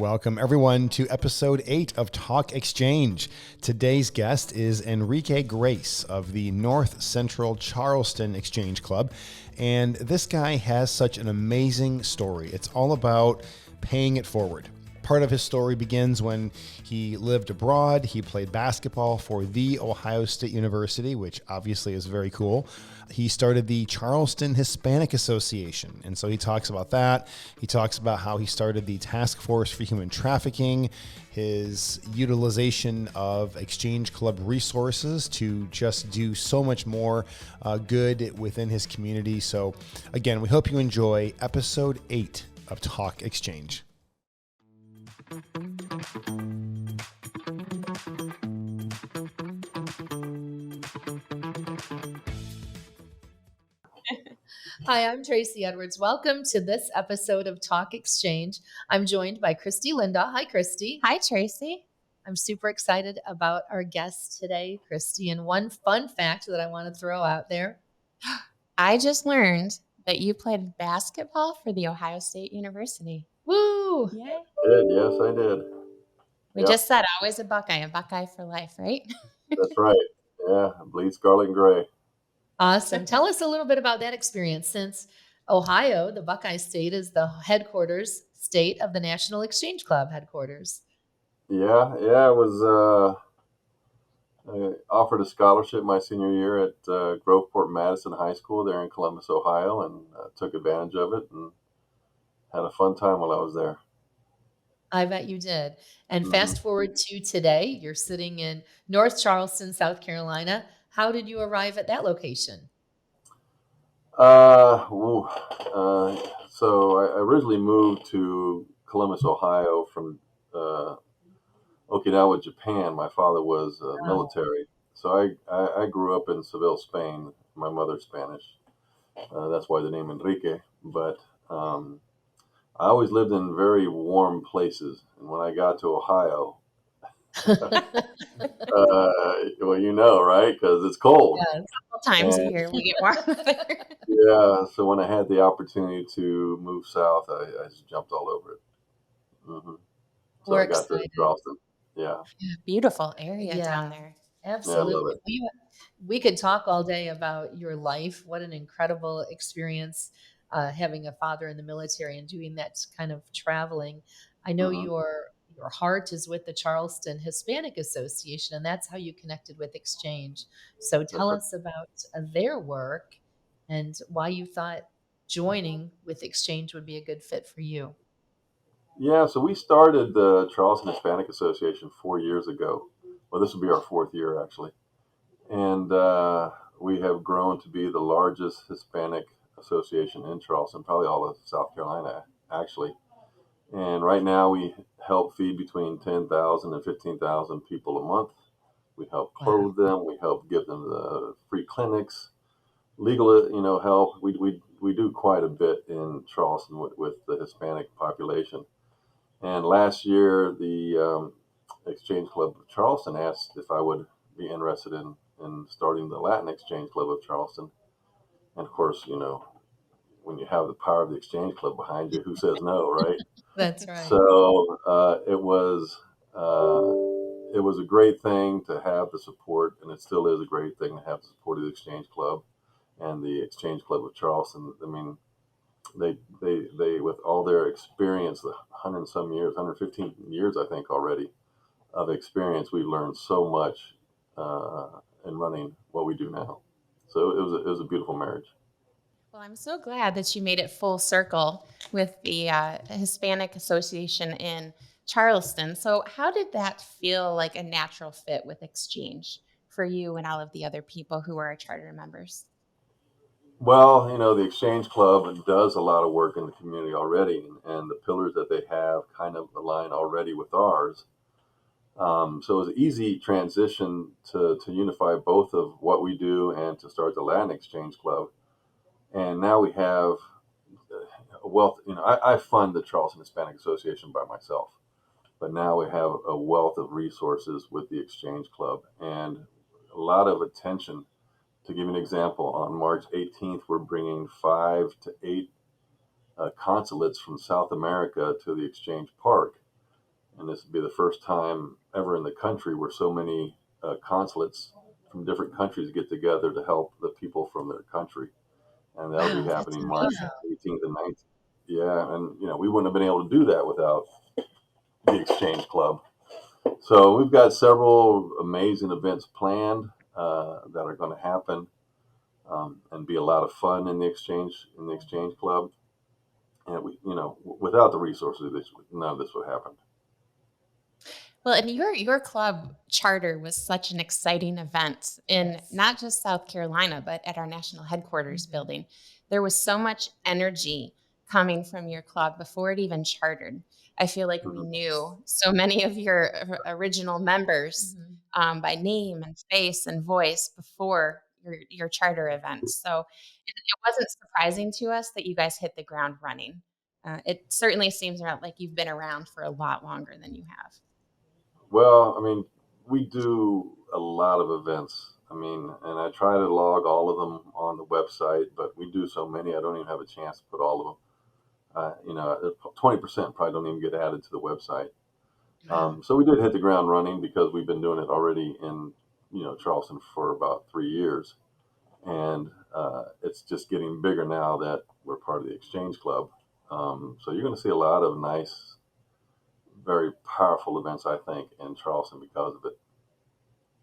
Welcome, everyone, to episode 8 of Talk Exchange. Today's guest is Enrique Grace of the North Central Charleston Exchange Club. And this guy has such an amazing story. It's all about paying it forward. Part of his story begins when he lived abroad. He played basketball for the Ohio State University, which obviously is very cool. He started the Charleston Hispanic Association. And so he talks about that. He talks about how he started the Task Force for Human Trafficking, his utilization of Exchange Club resources to just do so much more good within his community. So again, we hope you enjoy episode 8 of Talk Exchange. Hi, I'm Tracy Edwards. Welcome to this episode of Talk Exchange. I'm joined by Christy Linda. Hi, Christy. Hi, Tracy. I'm super excited about our guest today, Christy. And one fun fact that I want to throw out there. I just learned that you played basketball for the Ohio State University. Woo! Yeah. Did. Yes, I did. We just said always a Buckeye for life, right? That's right. Yeah, bleed scarlet and gray. Awesome. Tell us a little bit about that experience, since Ohio, the Buckeye State, is the headquarters state of the National Exchange Club headquarters. Yeah. I was offered a scholarship my senior year at Groveport Madison High School there in Columbus, Ohio, and took advantage of it and had a fun time while I was there. I bet you did. And fast forward to today, you're sitting in North Charleston, South Carolina. How did you arrive at that location? So I originally moved to Columbus, Ohio from Okinawa, Japan. My father was military. So I grew up in Seville, Spain. My mother's Spanish. That's why the name Enrique. But I always lived in very warm places. And when I got to Ohio, well, you know, right? Because it's cold. Yes. Times a year we get warm weather. Yeah. So when I had the opportunity to move south, I just jumped all over it. Mm-hmm. So We're I got excited. to Charleston. Yeah. Beautiful area down there. Absolutely. Yeah, I love it. We could talk all day about your life. What an incredible experience having a father in the military and doing that kind of traveling. I know your heart is with the Charleston Hispanic Association, and that's how you connected with Exchange. So tell us about their work and why you thought joining with Exchange would be a good fit for you. Yeah, so we started the Charleston Hispanic Association 4 years ago. Well, this will be our 4th year, actually. And we have grown to be the largest Hispanic association in Charleston, probably all of South Carolina, actually. And right now we help feed between 10,000 and 15,000 people a month. We help clothe them. We help give them the free clinics, legal, help. We do quite a bit in Charleston with the Hispanic population. And last year, the Exchange Club of Charleston asked if I would be interested in starting the Latin Exchange Club of Charleston. And of course, when you have the power of the Exchange Club behind you, who says no, right? That's right. So it was a great thing to have the support, and it still is a great thing to have the support of the Exchange Club and the Exchange Club of Charleston. I mean, they with all their experience, the 100 and some years, 115 years, I think already of experience, we've learned so much in running what we do now. So it was a beautiful marriage. Well, I'm so glad that you made it full circle with the Hispanic Association in Charleston. So how did that feel like a natural fit with Exchange for you and all of the other people who are charter members? Well, the Exchange Club does a lot of work in the community already, and the pillars that they have kind of align already with ours. So it was an easy transition to unify both of what we do and to start the Latin Exchange Club. And now we have a wealth. I fund the Charleston Hispanic Association by myself, but now we have a wealth of resources with the Exchange Club and a lot of attention. To give you an example, on March 18th, we're bringing 5 to 8 consulates from South America to the Exchange Park and this would be the first time ever in the country where so many consulates from different countries get together to help the people from their country, and that'll be Wow, that's happening March amazing. 18th and 19th. Yeah, and we wouldn't have been able to do that without the Exchange Club. So we've got several amazing events planned that are going to happen and be a lot of fun in the Exchange Club. And without the resources, none of this would happen. Well, and your club charter was such an exciting event in Yes. not just South Carolina, but at our national headquarters building. There was so much energy coming from your club before it even chartered. I feel like we Mhm. knew so many of your original members Mhm. by name and face and voice before your charter event. So it wasn't surprising to us that you guys hit the ground running. It certainly seems like you've been around for a lot longer than you have. Well, I mean, we do a lot of events. I mean, and I try to log all of them on the website, but we do so many, I don't even have a chance to put all of them. 20% probably don't even get added to the website. Wow. So we did hit the ground running because we've been doing it already in, Charleston for about 3 years. And it's just getting bigger now that we're part of the Exchange Club. So you're going to see a lot of nice, very powerful events, I think, in Charleston because of it.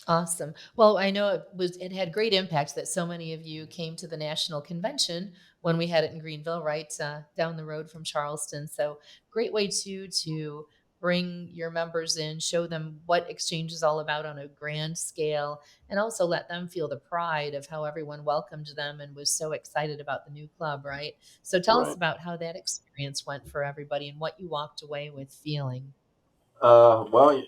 Awesome. Well, I know it had great impact that so many of you came to the national convention when we had it in Greenville, right down the road from Charleston. So great way to bring your members in, show them what Exchange is all about on a grand scale, and also let them feel the pride of how everyone welcomed them and was so excited about the new club, right? So tell us Right. about how that experience went for everybody and what you walked away with feeling. Well,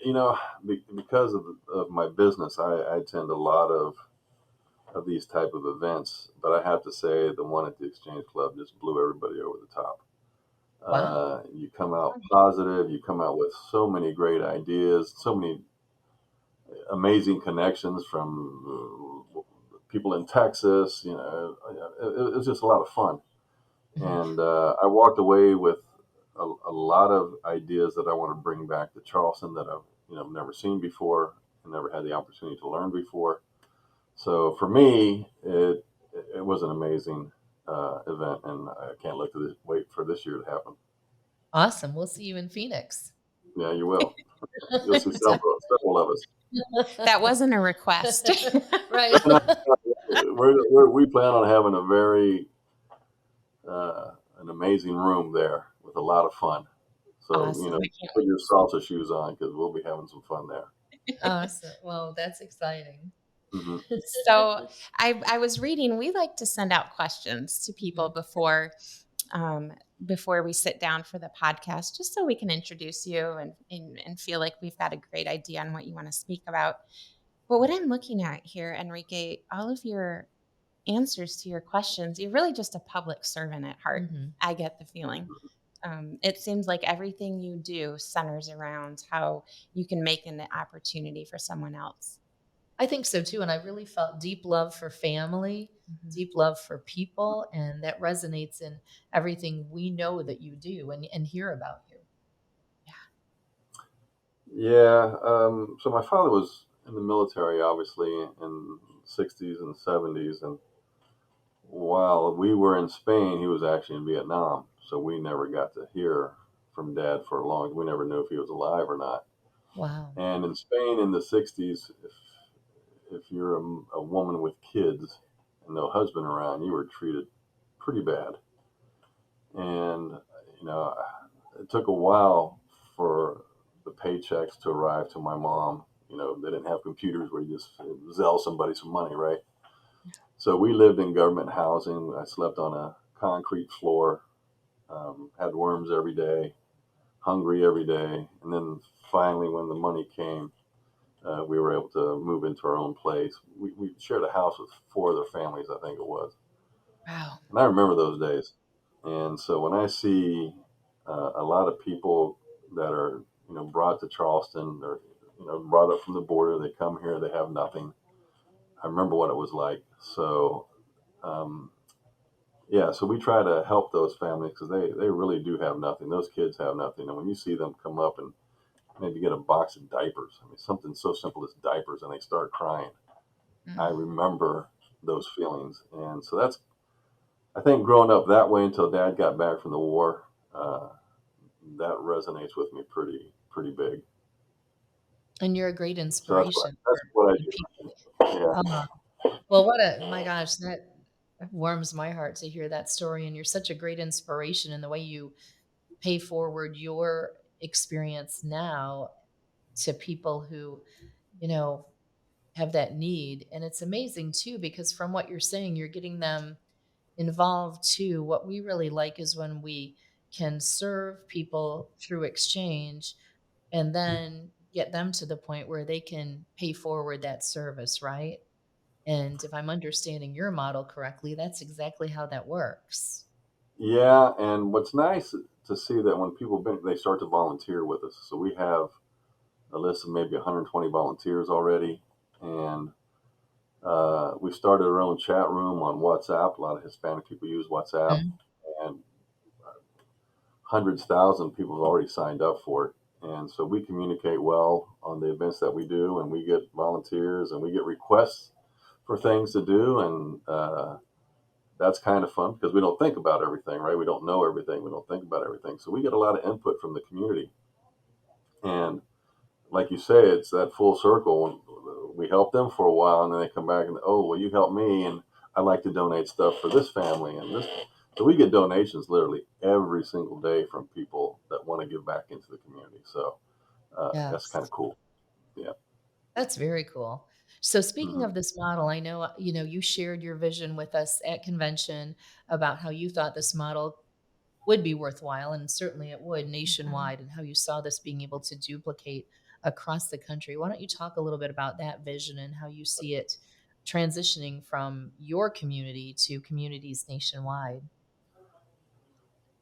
because of my business, I attend a lot of these type of events, but I have to say the one at the Exchange Club just blew everybody over the top. Wow. You come out positive. You come out with so many great ideas, so many amazing connections from people in Texas. It was just a lot of fun, Mhm. and I walked away with a lot of ideas that I want to bring back to Charleston that I've never seen before and never had the opportunity to learn before. So for me, it was an amazing event, and I can't wait for this year to happen. Awesome. We'll see you in Phoenix. Yeah, you will. You'll see several of us. That wasn't a request. Right. We plan on having a very an amazing room there with a lot of fun. So Awesome. I can't put wait. your salsa shoes on because we'll be having some fun there. Awesome. Well, that's exciting. Hmm. So I was reading, we like to send out questions to people Mhm. um, before we sit down for the podcast, just so we can introduce you and feel like we've got a great idea on what you want to speak about. But what I'm looking at here, Enrique, all of your answers to your questions, you're really just a public servant at heart. Mhm. I get the feeling. It seems like everything you do centers around how you can make an opportunity for someone else. I think so too. And I really felt deep love for family, Mhm. deep love for people. And that resonates in everything we know that you do and hear about you. Yeah. So my father was in the military, obviously, in the 60s and 70s, and while we were in Spain, he was actually in Vietnam. So we never got to hear from Dad for long. We never knew if he was alive or not. Wow. And in Spain in the 60s, if you're a woman with kids and no husband around, you were treated pretty bad. And, you know, it took a while for the paychecks to arrive to my mom. They didn't have computers where you just Zelle somebody some money, right? So we lived in government housing. I slept on a concrete floor, had worms every day, hungry every day. And then finally, when the money came, we were able to move into our own place. We shared a house with four other families, I think it was. Wow. And I remember those days. And so when I see a lot of people that are, brought to Charleston or, brought up from the border, they come here, they have nothing. I remember what it was like. So, um, yeah, so we try to help those families because they really do have nothing. Those kids have nothing. And when you see them come up and maybe get a box of diapers. I mean, something so simple as diapers, and they start crying. I Mm. remember those feelings, and so that's, I think, growing up that way until Dad got back from the war, uh, that resonates with me pretty big. And you're a great So inspiration that's what I for people. do. Yeah. Well, what a my gosh, that warms my heart to hear that story. And you're such a great inspiration in the way you pay forward your experience now to people who, you know, have that need. And it's amazing too, because from what you're saying, you're getting them involved too. What we really like is when we can serve people through exchange and then get them to the point where they can pay forward that service, right? And if I'm understanding your model correctly, that's exactly how that works. Yeah, and what's nice to see that when people they start to volunteer with us. So we have a list of maybe 120 volunteers already, and we started our own chat room on WhatsApp. A lot of Hispanic people use WhatsApp, Mhm. and hundreds, thousand people have already signed up for it. And so we communicate well on the events that we do, and we get volunteers and we get requests for things to do, and that's kind of fun because we don't think about everything, right? We don't know everything. We don't think about everything. So we get a lot of input from the community. And like you say, it's that full circle. We help them for a while, and then they come back and, oh, well, you helped me, and I'd like to donate stuff for this family and this. So we get donations literally every single day from people that want to give back into the community. So that's kind Yes. of cool. Yeah. That's very cool. So speaking Hmm. of this model, I know, you shared your vision with us at convention about how you thought this model would be worthwhile, and certainly it would Mhm. nationwide, and how you saw this being able to duplicate across the country. Why don't you talk a little bit about that vision and how you see it transitioning from your community to communities nationwide?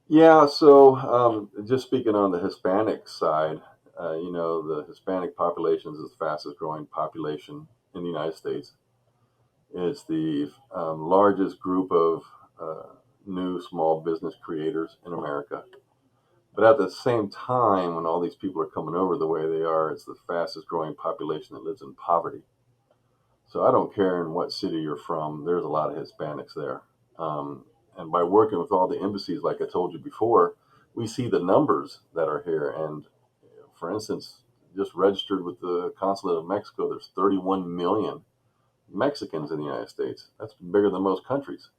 Yeah. So just speaking on the Hispanic side, the Hispanic population is the fastest growing population in the United States. It's the largest group of new small business creators in America. But at the same time, when all these people are coming over the way they are, it's the fastest growing population that lives in poverty. So I don't care in what city you're from, there's a lot of Hispanics there. Um, and by working with all the embassies, like I told you before, we see the numbers that are here. And for instance, just registered with the consulate of Mexico, there's 31 million Mexicans in the United States. That's bigger than most countries.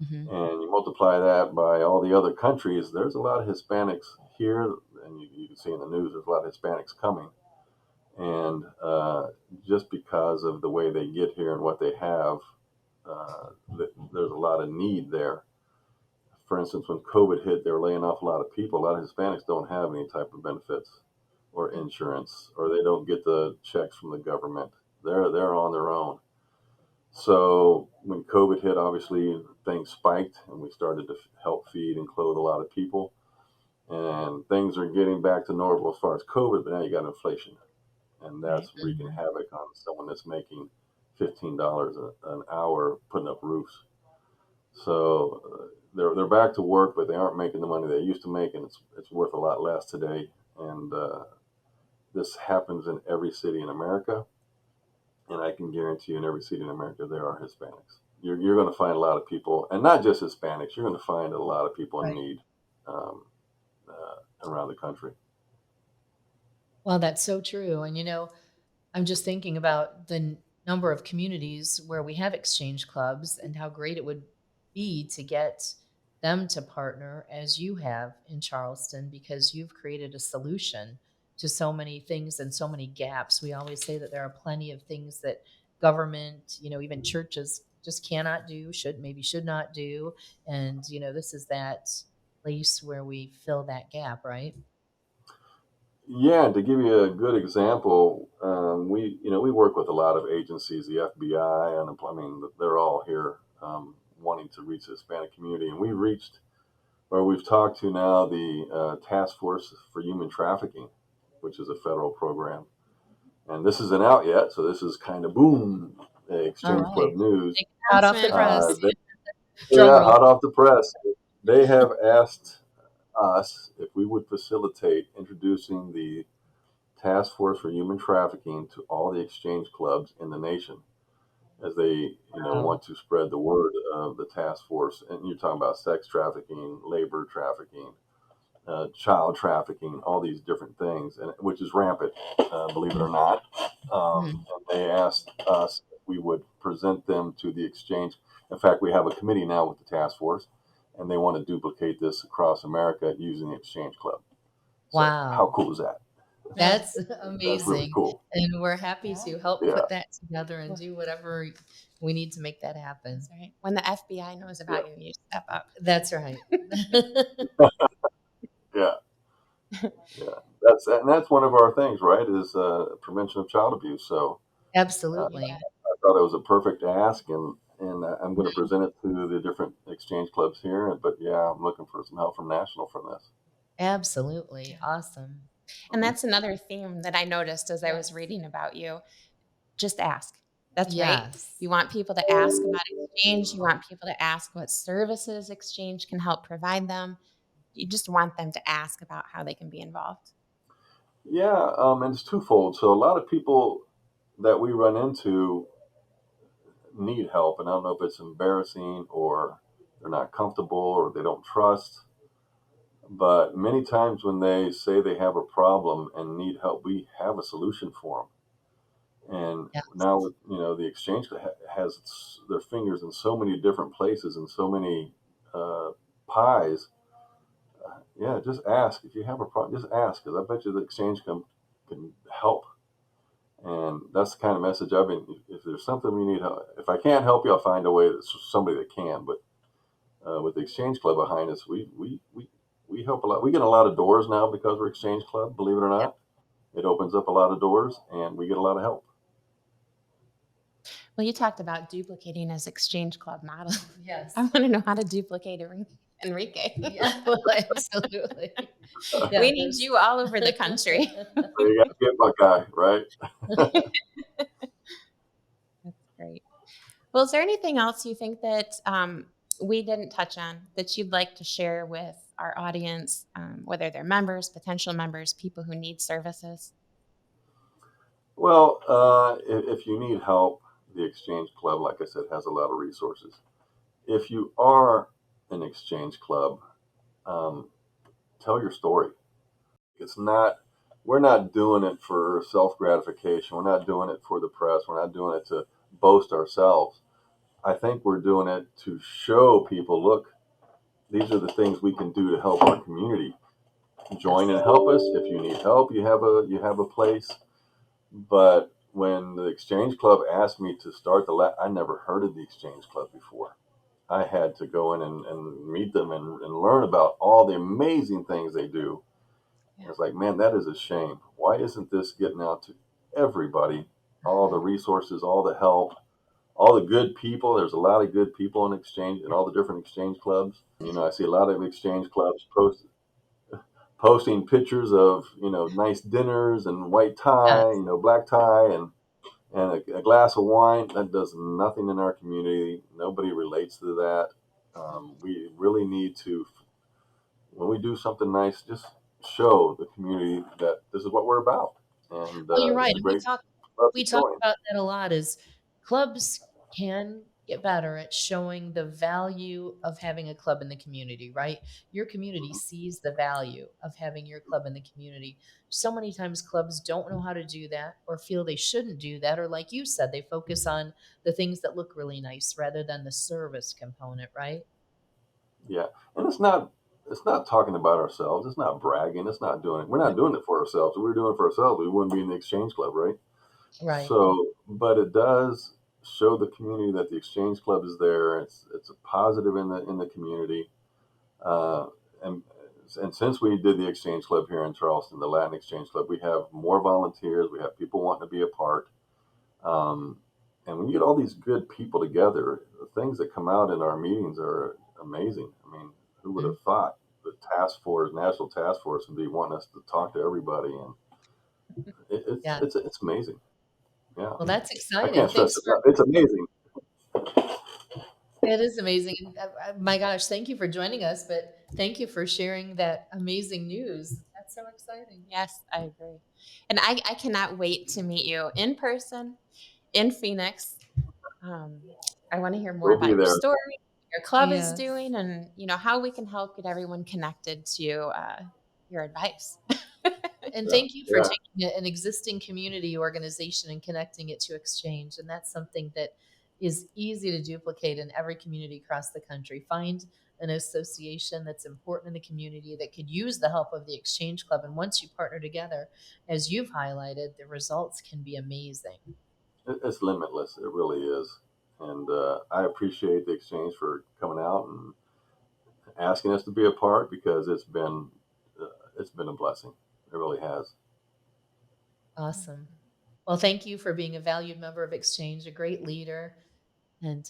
Mhm. And you multiply that by all the other countries, there's a lot of Hispanics here. And you can see in the news, there's a lot of Hispanics coming. And just because of the way they get here and what they have, there's a lot of need there. For instance, when COVID hit, they were laying off a lot of people. A lot of Hispanics don't have any type of benefits or insurance, or they don't get the checks from the government. They're on their own. So when COVID hit, obviously things spiked, and we started to help feed and clothe a lot of people. And things are getting back to normal as far as COVID, but now you got inflation, and Right. that's wreaking havoc on someone that's making $15 an hour putting up roofs. So they're back to work, but they aren't making the money they used to make, and it's worth a lot less today. And this happens in every city in America, and I can guarantee you, in every city in America, there are Hispanics. You're going to find a lot of people, and not just Hispanics. You're going to find a lot of people in Right. need um, around the country. Well, that's so true. And I'm just thinking about the number of communities where we have exchange clubs and how great it would be to get them to partner as you have in Charleston, because you've created a solution to so many things and so many gaps. We always say that there are plenty of things that government, even churches just cannot do, should not do. And, this is that place where we fill that gap, right? Yeah, to give you a good example, we work with a lot of agencies, the FBI, and I mean they're all here wanting to reach the Hispanic community, and we've talked to now the Task Force for Human Trafficking, which is a federal program, and this isn't out yet, so this is kind of boom, All Exchange right. Club news. Take it hot off the Announcement. press. They, Drum yeah, roll. hot off the press. They have asked us if we would facilitate introducing the task force for human trafficking to all the exchange clubs in the nation, as they Wow. want to spread the word of the task force. And you're talking about sex trafficking, labor trafficking, child trafficking, all these different things, and which is rampant, believe it or not. Mhm. And they asked us if we would present them to the exchange. In fact, we have a committee now with the task force, and they want to duplicate this across America using the exchange club. So how Wow. cool is that? That's That's really amazing. cool. And we're happy Yeah. to help Yeah, put that together and do whatever we need to make that happen. That's right. When the FBI knows yeah, about you, you step up. That's right. yeah, yeah. That's one of our things, right? Is prevention of child abuse. So Absolutely. I thought it was a perfect ask, and I'm going to present it to the different exchange clubs here. But yeah, I'm looking for some help from national from this. Absolutely. Yeah. Awesome. And Hmm. that's another theme that I noticed as I was Yes. reading about you. Just ask. That's right. Yes. You want people to ask about exchange. You want people to ask what services exchange can help provide them. You just want them to ask about how they can be involved. Yeah, and it's twofold. So a lot of people that we run into need help, and I don't know if it's embarrassing or they're not comfortable or they don't trust. But many times when they say they have a problem and need help, we have a solution for them. And now, Yes. the exchange has their fingers in so many different places and so many uh, pies. Yeah, just ask if you have a problem. Just ask, because I bet you the exchange can help. And that's the kind of message I've been. If there's something we need help, if I can't help you, I'll find a way. That's somebody that can. But with the Exchange Club behind us, we help a lot. We get a lot of doors now because we're Exchange Club. Believe it or Yep. not, it opens up a lot of doors, and we get a lot of help. Well, you talked about duplicating as exchange club model. I Yes. want to know how to duplicate Enrique. Yeah. Well, absolutely. Yeah. We need you all over the country. So you got to get my guy, right? That's great. Well, is there anything else you think that we didn't touch on that you'd like to share with our audience, whether they're members, potential members, people who need services? Well, if you need help, the Exchange Club, like I said, has a lot of resources. If you are an Exchange Club, um, tell your story. It's not, we're not doing it for self gratification. We're not doing it for the press. We're not doing it to boast ourselves. I think we're doing it to show people, look, these are the things we can do to help our community. Join Yes. and help us. If you need help, you have a place. But when the Exchange Club asked me to start I never heard of the Exchange Club before. I had to go in and meet them and learn about all the amazing things they do. Yeah. It's like, man, that is a shame. Why isn't this getting out to everybody? All the resources, all the help, all the good people. There's a lot of good people in exchange in all the different exchange clubs. I see a lot of exchange clubs posting pictures of nice dinners and white tie, Yes. black tie, and a glass of wine. That does nothing in our community. Nobody relates to that. We really need to, when we do something nice, just show the community that this is what we're about, and Well, you're it's right. a And great club to we talk join. about that a lot is clubs can get better at showing the value of having a club in the community, right? Your community sees the value of having your club in the community. So many times clubs don't know how to do that or feel they shouldn't do that. Or like you said, they focus on the things that look really nice rather than the service component, right? Yeah, and it's not talking about ourselves. It's not bragging. It's not doing it. We're not doing it for ourselves. If we were doing it for ourselves, we wouldn't be in the exchange club, right? Right. So, but it does show the community that the exchange club is there. It's a positive in the community. Uh, and and since we did the exchange club here in Charleston, the Latin Exchange Club, we have more volunteers. We have people wanting to be a part. Um, and when you get all these good people together, the things that come out in our meetings are amazing. I mean, who would Mhm. have thought the task force, national task force, would be wanting us to talk to everybody, and it's Yeah. it's it's amazing. Yeah, Well, that's I exciting. can't stress Thanks it for enough. It's amazing. It is amazing. And, my gosh, thank you for joining us, but thank you for sharing that amazing news. That's That's so exciting. Yes, I agree. And I cannot wait to meet you in person in Phoenix. Um, I want to hear more We'll about be your there. story, what your club is Yes. doing, and how we can help get everyone connected to your advice. And Yeah, thank you for yeah. taking an existing community organization and connecting it to exchange. And that's something that is easy to duplicate in every community across the country. Find an association that's important in the community that could use the help of the exchange club. And once you partner together, as you've highlighted, the results can be amazing. It's limitless. It really is. And I appreciate the exchange for coming out and asking us to be a part because it's been a blessing. It really has. Awesome. Well, thank you for being a valued member of Exchange, a great leader, and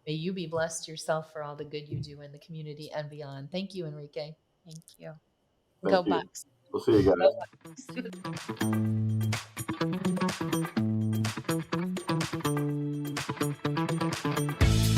may you be blessed yourself for all the good you do in the community and beyond. Thank you, Enrique. Thank you. Go Thank you. Bucks. We'll see you Go guys. Bucks.